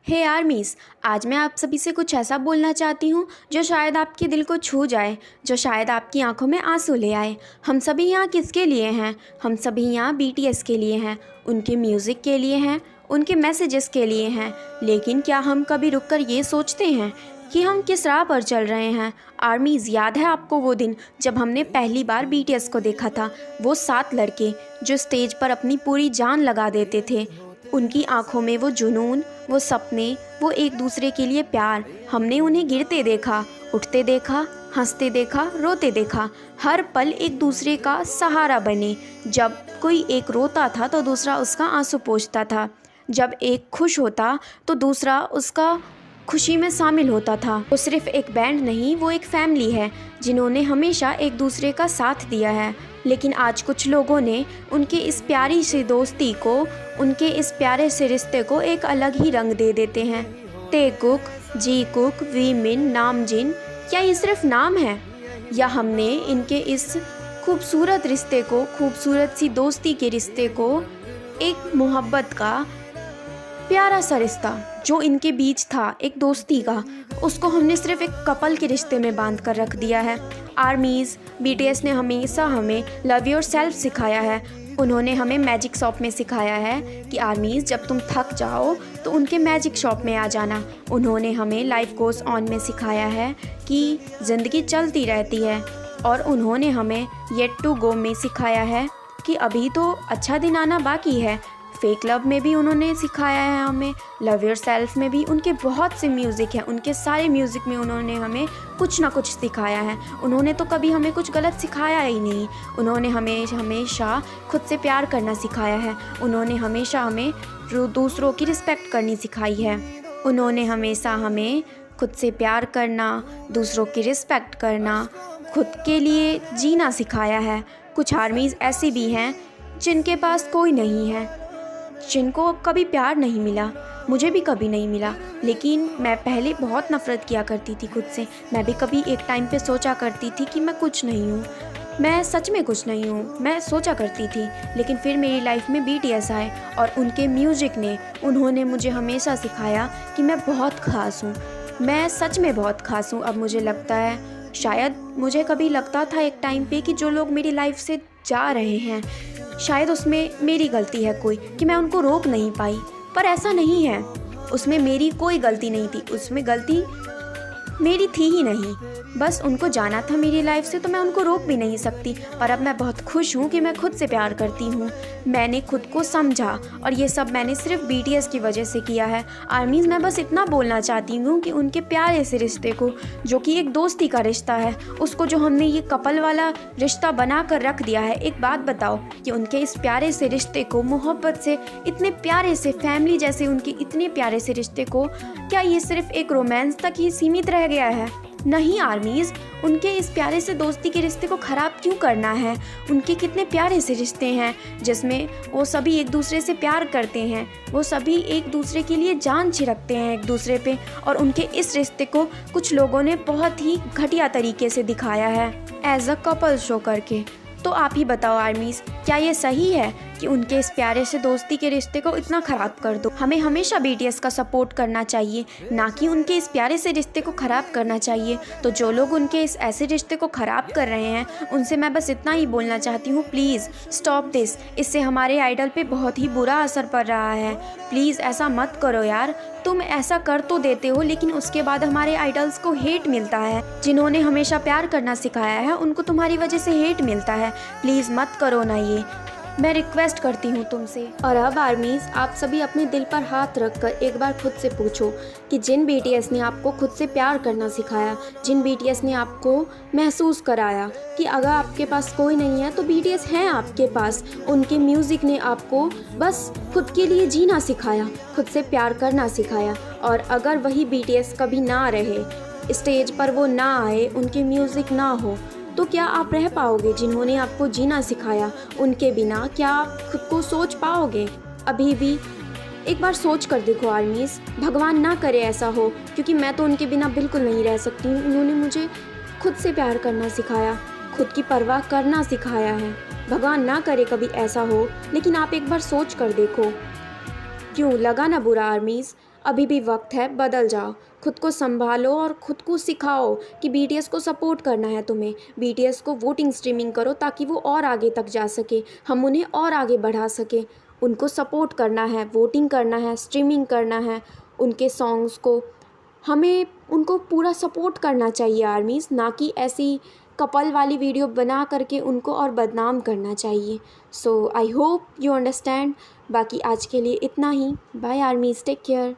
हे armies, आज मैं आप सभी से कुछ ऐसा बोलना चाहती हूँ जो शायद आपके दिल को छू जाए, जो शायद आपकी आंखों में आंसू ले आए। हम सभी यहाँ किसके लिए हैं? हम सभी यहाँ बीटीएस के लिए हैं, उनके म्यूज़िक के लिए हैं, उनके मैसेजेस के लिए हैं। लेकिन क्या हम कभी रुककर ये सोचते हैं कि हम किस राह पर चल रहे हैं? आर्मीज़, याद है आपको वो दिन जब हमने पहली बार बीटीएस को देखा था? वो 7 लड़के जो स्टेज पर अपनी पूरी जान लगा देते थे। उनकी आंखों में वो जुनून, वो सपने, वो एक दूसरे के लिए प्यार। हमने उन्हें गिरते देखा, उठते देखा, हंसते देखा, रोते देखा। हर पल एक दूसरे का सहारा बने। जब कोई एक रोता था तो दूसरा उसका आंसू पोंछता था। जब एक खुश होता तो दूसरा उसका खुशी में शामिल होता था। वो सिर्फ एक बैंड नहीं, वो एक फैमिली है जिन्होंने हमेशा एक दूसरे का साथ दिया है। लेकिन आज कुछ लोगों ने उनके इस प्यारी सी दोस्ती को, उनके इस प्यारे से रिश्ते को एक अलग ही रंग दे देते हैं। तेकुक, जीकुक, वीमिन, नामजिन, क्या ये सिर्फ नाम है या हमने इनके इस खूबसूरत रिश्ते को, खूबसूरत सी दोस्ती के रिश्ते को, एक मोहब्बत का प्यारा सा रिश्ता जो इनके बीच था, एक दोस्ती का, उसको हमने सिर्फ एक कपल के रिश्ते में बांध कर रख दिया है। आर्मीज़, बीटीएस ने हमेशा हमें लव योर सेल्फ सिखाया है। उन्होंने हमें मैजिक शॉप में सिखाया है कि आर्मीज़, जब तुम थक जाओ तो उनके मैजिक शॉप में आ जाना। उन्होंने हमें लाइफ गोज़ ऑन में सिखाया है कि ज़िंदगी चलती रहती है। और उन्होंने हमें येट टू गो में सिखाया है कि अभी तो अच्छा दिन आना बाकी है। फेक लव में भी उन्होंने सिखाया है हमें, लव योर सेल्फ में भी। उनके बहुत से म्यूज़िक हैं, उनके सारे म्यूज़िक में उन्होंने हमें कुछ ना कुछ सिखाया है। उन्होंने तो कभी हमें कुछ गलत सिखाया ही नहीं। उन्होंने हमें हमेशा खुद से प्यार करना सिखाया है। उन्होंने हमेशा हमें दूसरों की रिस्पेक्ट करनी सिखाई है। उन्होंने हमेशा हमें खुद से प्यार करना, दूसरों की रिस्पेक्ट करना, खुद के लिए जीना सिखाया है। कुछ आर्मीज़ ऐसी भी हैं जिनके पास कोई नहीं है, जिनको कभी प्यार नहीं मिला। मुझे भी कभी नहीं मिला, लेकिन मैं पहले बहुत नफ़रत किया करती थी खुद से। मैं भी कभी एक टाइम पे सोचा करती थी कि मैं कुछ नहीं हूँ, मैं सच में कुछ नहीं हूँ, मैं सोचा करती थी। लेकिन फिर मेरी लाइफ में बीटीएस आए और उनके म्यूज़िक ने, उन्होंने मुझे हमेशा सिखाया कि मैं बहुत ख़ास हूँ, मैं सच में बहुत ख़ास हूँ। अब मुझे लगता है, शायद मुझे कभी लगता था एक टाइम पे कि जो लोग मेरी लाइफ से जा रहे हैं, शायद उसमें मेरी गलती है कोई, कि मैं उनको रोक नहीं पाई। पर ऐसा नहीं है, उसमें मेरी कोई गलती नहीं थी, उसमें गलती मेरी थी ही नहीं। बस उनको जाना था मेरी लाइफ से तो मैं उनको रोक भी नहीं सकती। पर अब मैं बहुत खुश हूँ कि मैं खुद से प्यार करती हूँ। मैंने खुद को समझा और ये सब मैंने सिर्फ बीटीएस की वजह से किया है। आर्मीज़, मैं बस इतना बोलना चाहती हूँ कि उनके प्यारे से रिश्ते को, जो कि एक दोस्ती का रिश्ता है, उसको जो हमने ये कपल वाला रिश्ता बना कर रख दिया है। एक बात बताओ कि उनके इस प्यारे से रिश्ते को, मोहब्बत से, इतने प्यारे से फैमिली जैसे उनके इतने प्यारे से रिश्ते को, क्या ये सिर्फ एक रोमांस तक ही सीमित रह गया है? नहीं आर्मीज़, उनके इस प्यारे से दोस्ती के रिश्ते को ख़राब क्यों करना है? उनके कितने प्यारे से रिश्ते हैं जिसमें वो सभी एक दूसरे से प्यार करते हैं, वो सभी एक दूसरे के लिए जान छिड़कते हैं एक दूसरे पे। और उनके इस रिश्ते को कुछ लोगों ने बहुत ही घटिया तरीके से दिखाया है, एज अ कपल शो करके। तो आप ही बताओ आर्मीज़, क्या ये सही है कि उनके इस प्यारे से दोस्ती के रिश्ते को इतना ख़राब कर दो? हमें हमेशा बीटीएस का सपोर्ट करना चाहिए, ना कि उनके इस प्यारे से रिश्ते को ख़राब करना चाहिए। तो जो लोग उनके इस ऐसे रिश्ते को ख़राब कर रहे हैं, उनसे मैं बस इतना ही बोलना चाहती हूँ, प्लीज़ स्टॉप दिस। इससे हमारे आइडल पे बहुत ही बुरा असर पड़ रहा है। प्लीज़ ऐसा मत करो यार। तुम ऐसा कर तो देते हो, लेकिन उसके बाद हमारे आइडल्स को हेट मिलता है। जिन्होंने हमेशा प्यार करना सिखाया है, उनको तुम्हारी वजह से हेट मिलता है। प्लीज़ मत करो ना ये, मैं रिक्वेस्ट करती हूँ तुमसे। और अब आर्मीज़, आप सभी अपने दिल पर हाथ रखकर एक बार खुद से पूछो कि जिन बीटीएस ने आपको खुद से प्यार करना सिखाया, जिन बीटीएस ने आपको महसूस कराया कि अगर आपके पास कोई नहीं है तो बीटीएस हैं आपके पास, उनके म्यूज़िक ने आपको बस खुद के लिए जीना सिखाया, खुद से प्यार करना सिखाया। और अगर वही बीटीएस कभी ना रहे, स्टेज पर वो ना आए, उनके म्यूज़िक ना हो, तो क्या आप रह पाओगे? जिन्होंने आपको जीना सिखाया, उनके बिना क्या आप खुद को सोच पाओगे? अभी भी एक बार सोच कर देखो आर्मीज़। भगवान ना करे ऐसा हो, क्योंकि मैं तो उनके बिना बिल्कुल नहीं रह सकती हूँ। उन्होंने मुझे खुद से प्यार करना सिखाया, खुद की परवाह करना सिखाया है। भगवान ना करे कभी ऐसा हो, लेकिन आप एक बार सोच कर देखो। क्यों लगा ना बुरा आर्मीज़? अभी भी वक्त है, बदल जाओ, खुद को संभालो और खुद को सिखाओ कि बीटीएस को सपोर्ट करना है तुम्हें। बीटीएस को वोटिंग स्ट्रीमिंग करो ताकि वो और आगे तक जा सके, हम उन्हें और आगे बढ़ा सकें। उनको सपोर्ट करना है, वोटिंग करना है, स्ट्रीमिंग करना है उनके सॉन्ग्स को। हमें उनको पूरा सपोर्ट करना चाहिए आर्मीज़, ना कि ऐसी कपल वाली वीडियो बना करके उनको और बदनाम करना चाहिए। So I hope you understand. बाकी आज के लिए इतना ही। Bye armies, take care.